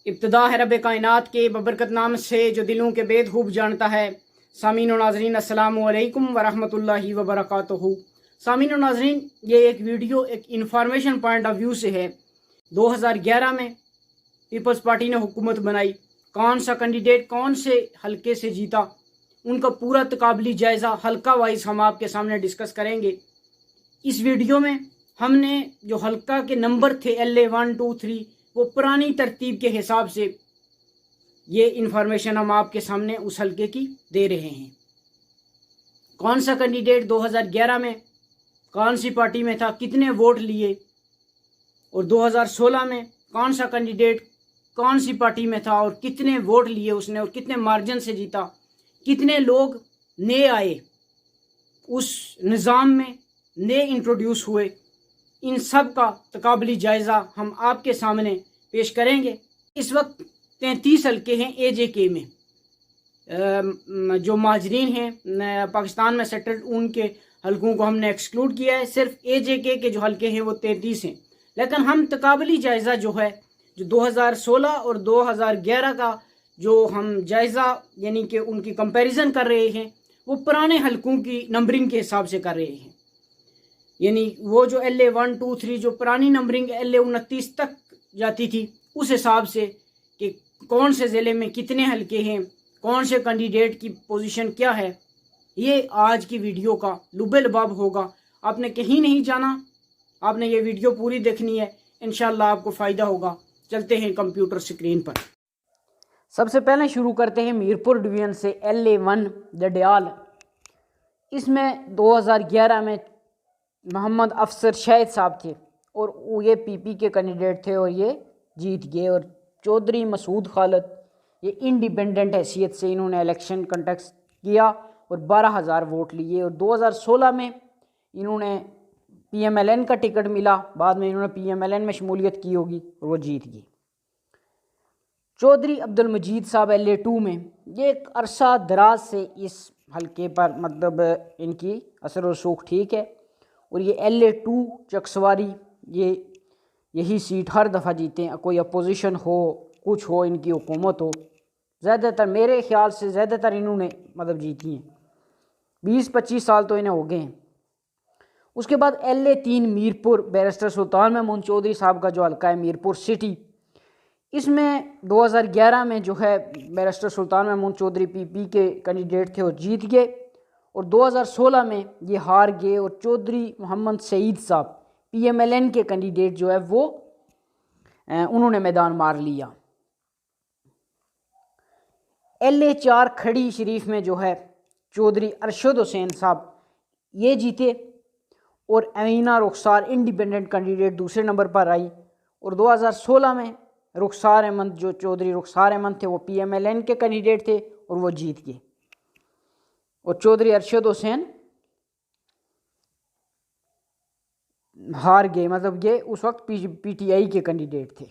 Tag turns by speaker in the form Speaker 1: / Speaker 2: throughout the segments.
Speaker 1: इब्तिदा है रब कायनात के बबरकत नाम से जो दिलों के बेद खूब जानता है। सामीन और नाजरीन अस्सलामु अलैकुम वरहमतुल्लाहि वबरकातुहू। सामीन और नाजरीन, ये एक वीडियो एक इंफॉर्मेशन पॉइंट ऑफ व्यू से है। 2011 में पीपल्स पार्टी ने हुकूमत बनाई। कौन सा कैंडिडेट कौन से हलके से जीता, उनका पूरा तकाबली जायज़ा हलका वाइज हम आपके सामने डिस्कस करेंगे। इस वीडियो में हमने जो हलका के नंबर थे LA 1 2 3 वो पुरानी तरतीब के हिसाब से ये इन्फॉर्मेशन हम आपके सामने उस हलके की दे रहे हैं। कौन सा कैंडिडेट 2011 में कौन सी पार्टी में था, कितने वोट लिए, और 2016 में कौन सा कैंडिडेट कौन सी पार्टी में था और कितने वोट लिए उसने और कितने मार्जिन से जीता, कितने लोग नए आए उस निज़ाम में, नए इंट्रोड्यूस हुए, इन सब का तकाबली जायज़ा हम आपके सामने पेश करेंगे। इस वक्त 33 हलके हैं AJK में। जो माजरीन हैं पाकिस्तान में सेटल्ड, उनके हलकों को हमने एक्सक्लूड किया है। सिर्फ AJK के जो हलके हैं वो 33 हैं। लेकिन हम तकाबली जायज़ा जो है, जो 2016 और 2011 का जो हम जायज़ा यानी कि उनकी कंपैरिजन कर रहे हैं, वो पुराने हलकों की नंबरिंग के हिसाब से कर रहे हैं। यानी वो जो LA 1 2 3 जो पुरानी नंबरिंग LA 29 तक जाती थी, उस हिसाब से कि कौन से ज़िले में कितने हलके हैं, कौन से कैंडिडेट की पोजीशन क्या है, ये आज की वीडियो का लुबे लबाब होगा। आपने कहीं नहीं जाना, आपने ये वीडियो पूरी देखनी है, इंशाल्लाह आपको फ़ायदा होगा। चलते हैं कंप्यूटर स्क्रीन पर। सबसे पहले शुरू करते हैं मीरपुर डिवीज़न से LA 1 जडियाल। इसमें 2011 में मोहम्मद अफसर शहीद साहब थे और ये PP के कैंडिडेट थे और ये जीत गए। और चौधरी मसूद खालिद ये इंडिपेंडेंट हैसियत से इन्होंने इलेक्शन कंटेस्ट किया और 12,000 वोट लिए। और 2016 में इन्होंने PMLN का टिकट मिला, बाद में इन्होंने PMLN में शमूलियत की होगी और वो जीत गए। चौधरी अब्दुल मजीद साहब LA 2 में, ये एक अरसा दराज से इस हलके पर मतलब इनकी असर और सूख ठीक है। और ये LA 2 चकसवारी, ये यही सीट हर दफ़ा जीते हैं, कोई अपोजिशन हो, कुछ हो, इनकी हुकूमत हो, ज़्यादातर मेरे ख्याल से ज़्यादातर इन्होंने मतलब जीती हैं। 20-25 साल तो इन्हें हो गए हैं। उसके बाद LA 3 मीरपुर, बैरिस्टर सुल्तान महमूद चौधरी साहब का जो हलका है मीरपुर सिटी, इसमें 2011 में जो है बैरिस्टर सुल्तान महमूद चौधरी PP के कैंडिडेट थे और जीत गए। और 2016 में ये हार गए और चौधरी मोहम्मद सईद साहब PMLN के कैंडिडेट जो है वो उन्होंने मैदान मार लिया। LA 4 खड़ी शरीफ में जो है चौधरी अरशद हुसैन साहब ये जीते और अमीना रुखसार इंडिपेंडेंट कैंडिडेट दूसरे नंबर पर आई। और 2016 में रुखसार अहमद, जो चौधरी रुखसार अहमद थे, वो PMLN के कैंडिडेट थे और वो जीत गए। और चौधरी अरशद हुसैन हार गए, मतलब ये उस वक्त PTI के कैंडिडेट थे।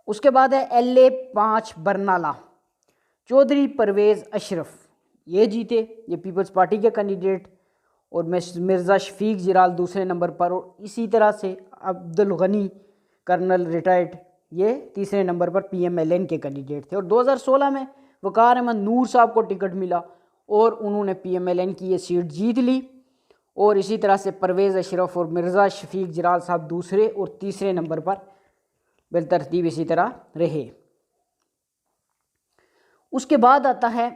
Speaker 1: उसके बाद है LA 5 बरनाला, चौधरी परवेज़ अशरफ ये जीते, ये पीपल्स पार्टी के कैंडिडेट। और मिर्ज़ा शफीक जिलाल दूसरे नंबर पर, और इसी तरह से अब्दुल गनी कर्नल रिटायर्ड ये तीसरे नंबर पर PMLN के कैंडिडेट थे। और 2016 में वकार अहमद नूर साहब को टिकट मिला और उन्होंने PMLN की ये सीट जीत ली। और इसी तरह से परवेज़ अशरफ और मिर्ज़ा शफीक जिलाल साहब दूसरे और तीसरे नंबर पर बिलतरतीब इसी तरह रहे। उसके बाद आता है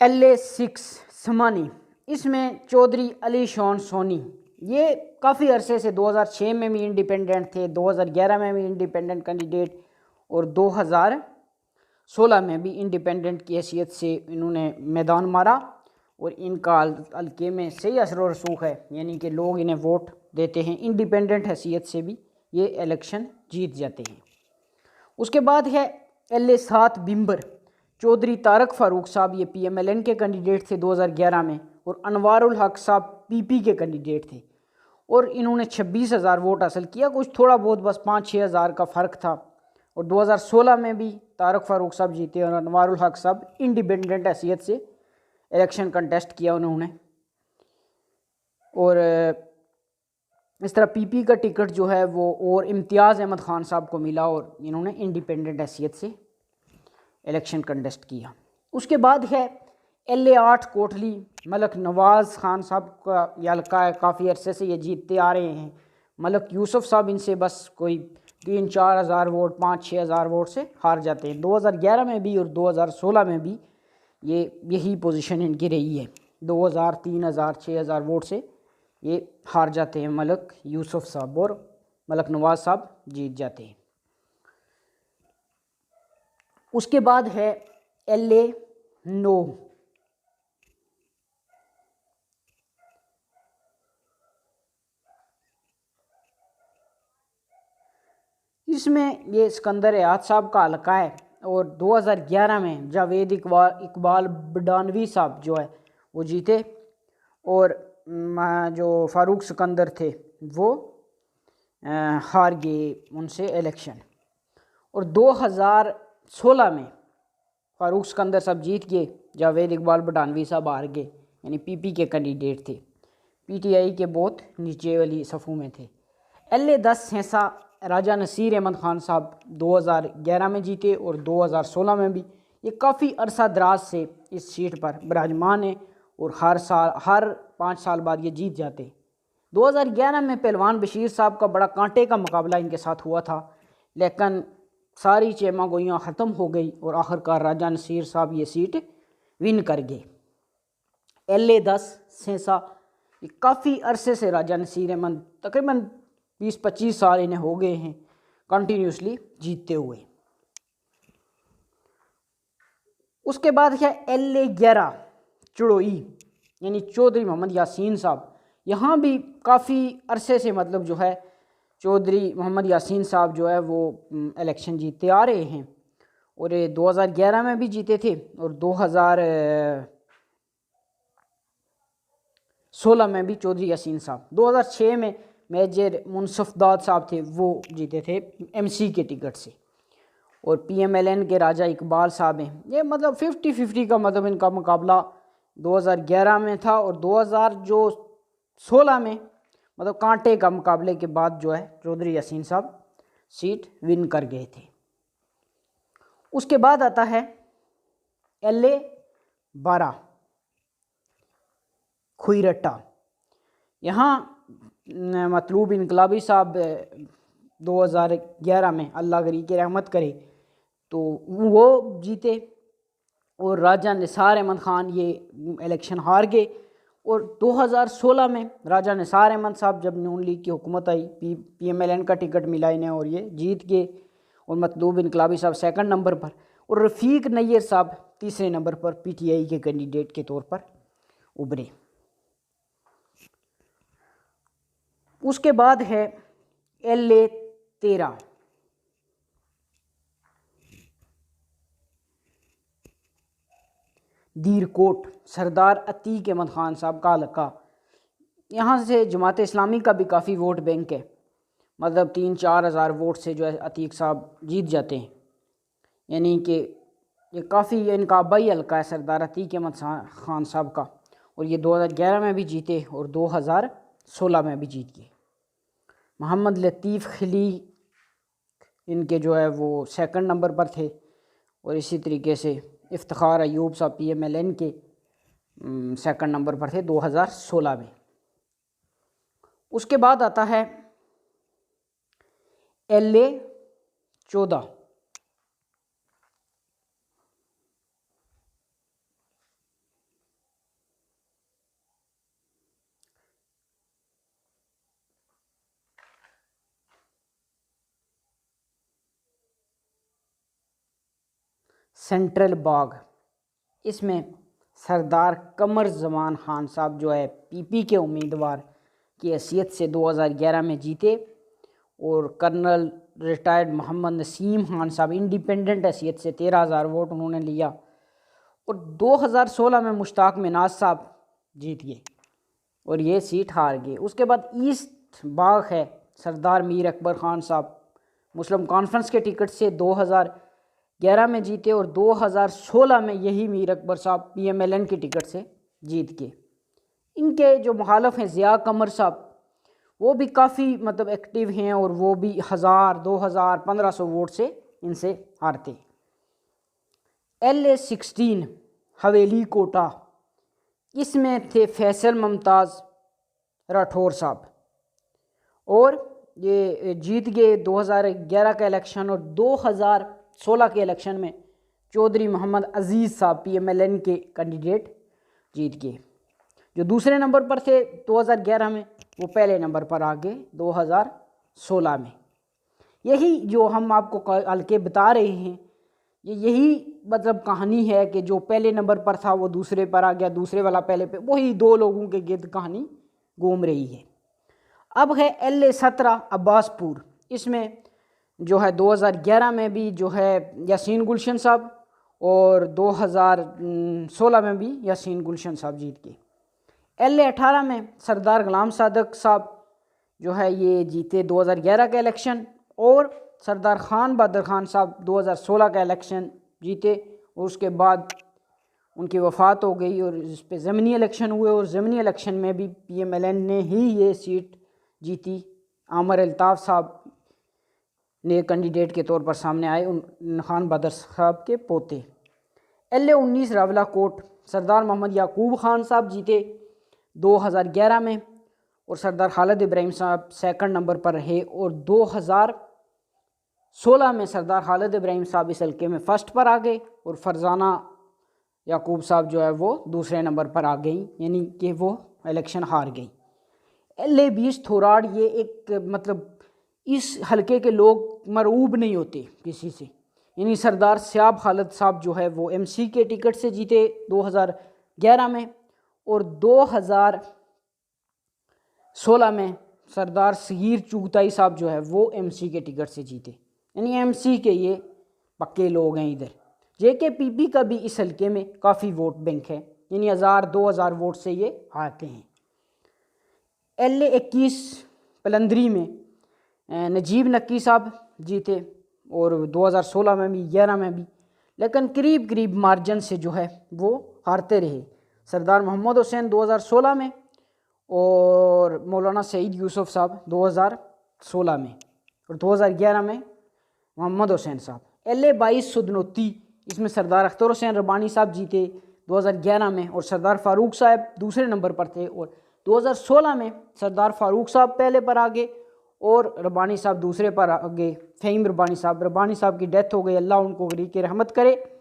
Speaker 1: LA 6 समानी, इसमें चौधरी अली शौन सोनी ये काफ़ी अरसे से 2006 में भी इंडिपेंडेंट थे, 2011 में भी इंडिपेंडेंट कैंडिडेट और 2016 में भी इंडिपेंडेंट की हैसियत से इन्होंने मैदान मारा। और इनका हल्के में सही असर और रसूख है, यानी कि लोग इन्हें वोट देते हैं, इंडिपेंडेंट हैसियत से भी ये इलेक्शन जीत जाते हैं। उसके बाद है LA 7 बिम्बर, चौधरी तारक फारूक साहब ये PMLN के कैंडिडेट थे 2011 में और अनवारुल हक साहब PP के कैंडिडेट थे और इन्होंने 26,000 वोट हासिल किया, कुछ थोड़ा बहुत बस 5-6 हज़ार का फ़र्क था। और 2016 में भी तारक फारूक साहब जीते और अनवारुल हक साहब इंडिपेंडेंट हैसियत से इलेक्शन कंटेस्ट किया उन्होंने। और इस तरह पीपी का टिकट जो है वो और इम्तियाज़ अहमद ख़ान साहब को मिला और इन्होंने इंडिपेंडेंट हैसियत से इलेक्शन कंटेस्ट किया। उसके बाद है LA8 कोटली, मलक नवाज़ ख़ान साहब का ये हल्का है, काफ़ी अरसे से ये जीतते आ रहे हैं। मलक यूसुफ साहब इनसे बस कोई 3-4 हज़ार वोट, 5-6 हज़ार वोट से हार जाते हैं। 2011 में भी और 2016 में भी यही पोजीशन इनकी रही है। 2000, 3000, 6000 वोट से ये हार जाते हैं मलक यूसुफ साहब और मलक नवाज़ साहब जीत जाते हैं। उसके बाद है LA9। इसमें ये सिकंदर हयात साहब का हल्का है और 2011 में जावेद इकबाल बडानवी साहब जो है वो जीते और जो फ़ारूक सिकंदर थे वो हार गए उनसे इलेक्शन। और 2016 में फ़ारूक सिकंदर साहब जीत गए, जावेद इकबाल बडानवी साहब हार गए, यानी पीपी के कैंडिडेट थे, PTI के बहुत नीचे वाली सफ़ों में थे। LA10 सेंसा राजा नसीर अहमद ख़ान साहब 2011 में जीते और 2016 में भी। ये काफ़ी अरसा दराज से इस सीट पर विराजमान है और हर 5 साल बाद ये जीत जाते। 2011 में पहलवान बशीर साहब का बड़ा कांटे का मुकाबला इनके साथ हुआ था, लेकिन सारी चेमा गोइयाँ ख़त्म हो गई और आखिरकार राजा नसीर साहब ये सीट विन कर गए। LA10 सेंसा काफ़ी अरसे से राजा नसीर अहमद तकरीबन 20-25 साल इन्हें हो गए हैं कंटिन्यूसली जीतते हुए। उसके बाद है LA11 चुड़ोई, यानी चौधरी मोहम्मद यासीन साहब। यहाँ भी काफ़ी अरसे से मतलब जो है चौधरी मोहम्मद यासीन साहब जो है वो इलेक्शन जीतते आ रहे हैं और 2011 में भी जीते थे और 2016 में भी चौधरी यासीन साहब। 2006 में मेजर मुनसफदाद साहब थे वो जीते थे MC के टिकट से और PMLN के राजा इकबाल साहब हैं। ये मतलब 50-50 का मतलब इनका मुकाबला 2011 में था और 2016 में मतलब कांटे का मुकाबले के बाद जो है चौधरी यासीन साहब सीट विन कर गए थे। उसके बाद आता है LA12 खुईरट्टा। यहाँ मतलूब इनकलाबी साहब 2011 में अल्लाह गरी की रहमत करे तो वो जीते और राजा निसार अहमद ख़ान ये इलेक्शन हार गए और 2016 में राजा निसार अहमद साहब जब नून लीग की हुकूमत आई, PMLN का टिकट मिला इन्हें और ये जीत गए और मतलूब इनकलाबी साहब 2nd नंबर पर और रफ़ीक नैयर साहब 3रे नंबर पर PTI के कैंडिडेट के तौर पर उभरे। उसके बाद है LA13 दीरकोट, सरदार अतीक अहमद ख़ान साहब का हल्का। यहाँ से जमात इस्लामी का भी काफ़ी वोट बैंक है, मतलब 3-4 हज़ार वोट से जो है अतीक साहब जीत जाते हैं, यानी कि ये काफ़ी इनका आबाई हल्का है सरदार अतीक अहमद ख़ान साहब का और ये 2011 में भी जीते और 2016 में भी जीत गए। मोहम्मद लतीफ़ खली इनके जो है वो 2nd नंबर पर थे और इसी तरीके से इफ्तिखार अयूब साहब PMLN के 2nd नंबर पर थे 2016 में। उसके बाद आता है LA14 सेंट्रल बाग। इसमें सरदार कमर जमान ख़ान साहब जो है PP के उम्मीदवार की हैसियत से 2011 में जीते और कर्नल रिटायर्ड मोहम्मद नसीम ख़ान साहब इंडिपेंडेंट हैसियत से 13,000 वोट उन्होंने लिया और 2016 में मुश्ताक मिनाज साहब जीत गए और ये सीट हार गए। उसके बाद ईस्ट बाग है सरदार मीर अकबर ख़ान साहब मुस्लिम कॉन्फ्रेंस के टिकट से 2011 में जीते और 2016 में यही मीर अकबर साहब PMLN के टिकट से जीत गए। इनके जो मुखालफ हैं ज़िया कमर साहब वो भी काफ़ी मतलब एक्टिव हैं और वो भी 1000, 2000, 1500 वोट से इनसे हारते। LA-16 हवेली कोटा, इसमें थे फैसल मुमताज़ राठौर साहब और ये जीत गए 2011 का इलेक्शन। और 2016 के इलेक्शन में चौधरी मोहम्मद अजीज़ साहब PMLN के कैंडिडेट जीत गए। जो दूसरे नंबर पर थे 2011 में, वो पहले नंबर पर आ गए 2016 में। यही जो हम आपको हल्के बता रहे हैं, यही मतलब कहानी है कि जो पहले नंबर पर था वो दूसरे पर आ गया, दूसरे वाला पहले पे, वही दो लोगों के गिर्द कहानी घूम रही है। अब है LA-17 अब्बासपुर, इसमें जो है 2011 में भी जो है यासीन गुलशन साहब और 2016 में भी यासीन गुलशन साहब जीत गए। LA-18 में सरदार गुलाम सादक साहब जो है ये जीते 2011 का इलेक्शन और सरदार खान बहादुर खान साहब 2016 का इलेक्शन जीते और उसके बाद उनकी वफ़ात हो गई और इस पर ज़मीनी इलेक्शन हुए और ज़मीनी इलेक्शन में भी PMLN ने ही ये सीट जीती। आमर अल्ताफ़ साहब ने कैंडिडेट के तौर पर सामने आए, उन खान बहादुर साहब के पोते। LA-19 रावलाकोट, सरदार मोहम्मद याकूब खान साहब जीते 2011 में और सरदार खालिद इब्राहिम साहब सेकंड नंबर पर रहे और 2016 में सरदार खालिद इब्राहिम साहब इस हल्के में फर्स्ट पर आ गए और फरजाना याकूब साहब जो है वो दूसरे नंबर पर आ गई, यानी कि वो इलेक्शन हार गई। LA-20 थोराड, ये एक मतलब इस हल्के के लोग मरऊब नहीं होते किसी से, यानी सरदार सियाब खालिद साहब जो है वो MC के टिकट से जीते 2011 में और 2016 में सरदार सगीर चुगताई साहब जो है वो MC के टिकट से जीते, यानी MC के ये पक्के लोग हैं। इधर JKPP का भी इस हल्के में काफ़ी वोट बैंक है, यानी 1000-2000 वोट से ये आते हैं। LA-21 पलंदरी में नजीब नक्की साहब जीते और 2016 में भी 11 में भी, लेकिन करीब करीब मार्जिन से जो है वो हारते रहे। सरदार मोहम्मद हुसैन 2016 में और मौलाना सईद यूसुफ साहब 2016 में और 2011 में मोहम्मद हुसैन साहब। LA-22 सुदनौती, इसमें सरदार अख्तर हुसैन रबानी साहब जीते 2011 में और सरदार फारूक साहब दूसरे नंबर पर थे और 2016 में सरदार फारूक साहब पहले पर आ गए और रबानी साहब दूसरे पर आ गए। फ़हीम रबानी साहब की डेथ हो गई, अल्लाह उनको गरीक रहमत करे।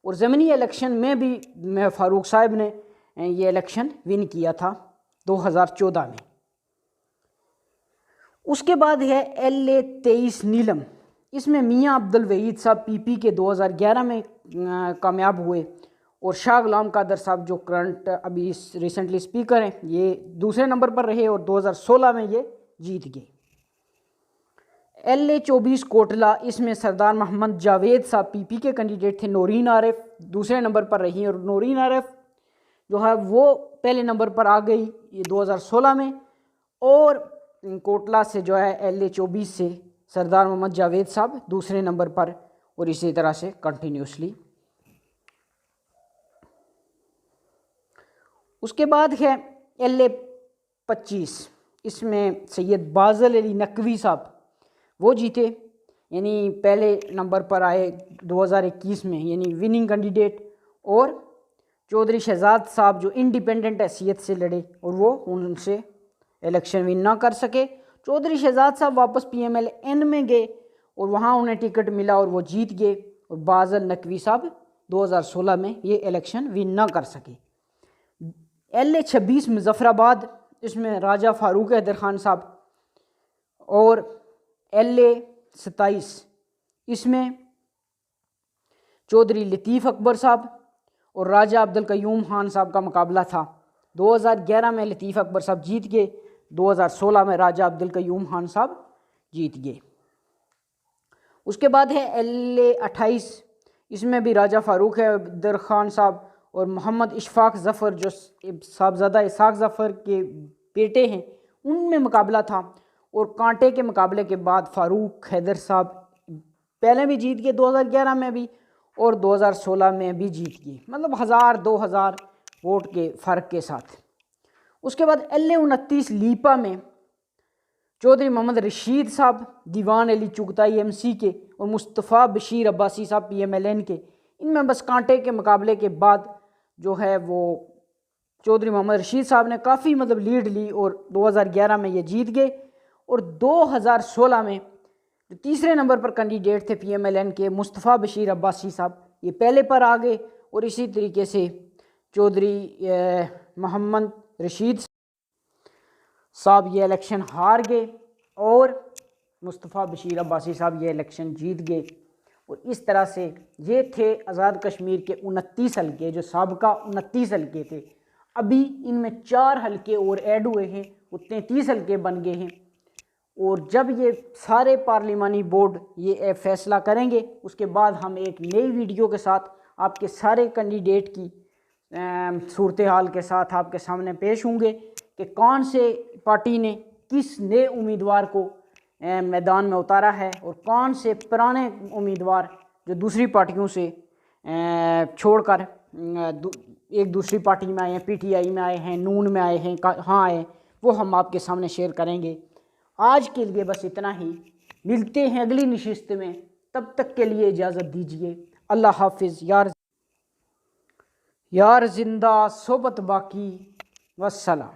Speaker 1: और ज़मीनी इलेक्शन में भी फारूक साहब ने ये इलेक्शन विन किया था 2014 में। उसके बाद है LA-23 नीलम, इसमें मियाँ अब्दुल वहीद साहब PP के 2011 में कामयाब हुए और शाह गुलाम कादर साहब जो करंट अभी रिसेंटली स्पीकर हैं ये दूसरे नंबर पर रहे और 2016 में ये जीत गए। LA-24 कोटला, इसमें सरदार मोहम्मद जावेद साहब PP के कैंडिडेट थे, नौरीन आरिफ दूसरे नंबर पर रही और नौरीन आरिफ जो है वो पहले नंबर पर आ गई ये 2016 में और कोटला से जो है LA-24 से सरदार मोहम्मद जावेद साहब दूसरे नंबर पर और इसी तरह से कंटिन्यूसली। उसके बाद है LA-25, इसमें सैयद बाज़ल अली नकवी साहब वो जीते, यानी पहले नंबर पर आए 2021 में, यानी विनिंग कैंडिडेट। और चौधरी शहजाद साहब जो इंडिपेंडेंट हैसियत से लड़े और वो उनसे इलेक्शन विन ना कर सके। चौधरी शहजाद साहब वापस PMLN में गए और वहाँ उन्हें टिकट मिला और वो जीत गए और बाज़ल नकवी साहब 2016 में ये इलेक्शन विन ना कर सके। LA-26 मुजफ्फराबाद, इसमें राजा फारूक हैदर खान साहब और LA-27 इसमें चौधरी लतीफ़ अकबर साहब और राजा अब्दुल कयूम खान साहब का मुकाबला था। 2011 में लतीफ़ अकबर साहब जीत गए, 2016 में राजा अब्दुल कयूम खान साहब जीत गए। उसके बाद है LA-28, इसमें भी राजा फारूक हैदर खान साहब और मोहम्मद इशफाक ज़फ़र जो साहबजादा इसाक ज़फ़र के बेटे हैं उनमें मुकाबला था और कांटे के मुकाबले के बाद फारूक हैदर साहब पहले भी जीत गए 2011 में भी और 2016 में भी जीत गए, मतलब 1000-2000 वोट के फ़र्क के साथ। उसके बाद LA-29 लीपा में चौधरी मोहम्मद रशीद साहब दीवान अली चुगताई एमसी के और मुस्तफ़ा बशीर अब्बासी साहब PMLN के। इनमें बस कांटे के मुकाबले के बाद जो है वो चौधरी मोहम्मद रशीद साहब ने काफ़ी मतलब लीड ली और 2011 में ये जीत गए। और 2016 में जो तीसरे नंबर पर कैंडिडेट थे PMLN के मुस्तफ़ा बशीर अब्बासी साहब, ये पहले पर आ गए। और इसी तरीके से चौधरी मोहम्मद रशीद साहब ये इलेक्शन हार गए और मुस्तफ़ा बशीर अब्बासी साहब ये इलेक्शन जीत गए। और इस तरह से ये थे आज़ाद कश्मीर के 29 हल्के, जो साबका 29 हल्के थे। अभी इनमें 4 हल्के और ऐड हुए हैं, वो 33 हल्के बन गए हैं। और जब ये सारे पार्लिमानी बोर्ड ये फैसला करेंगे, उसके बाद हम एक नई वीडियो के साथ आपके सारे कैंडिडेट की सूरत हाल के साथ आपके सामने पेश होंगे कि कौन से पार्टी ने किस नए उम्मीदवार को मैदान में उतारा है और कौन से पुराने उम्मीदवार जो दूसरी पार्टियों से छोड़कर एक दूसरी पार्टी में आए हैं, PTI में आए हैं, नून में आए हैं, कहाँ आए, वो हम आपके सामने शेयर करेंगे। आज के लिए बस इतना ही, मिलते हैं अगली नशिस्त में, तब तक के लिए इजाज़त दीजिए। अल्लाह हाफिज़। यार जिंदा सोबत बाकी, वस्सलाम।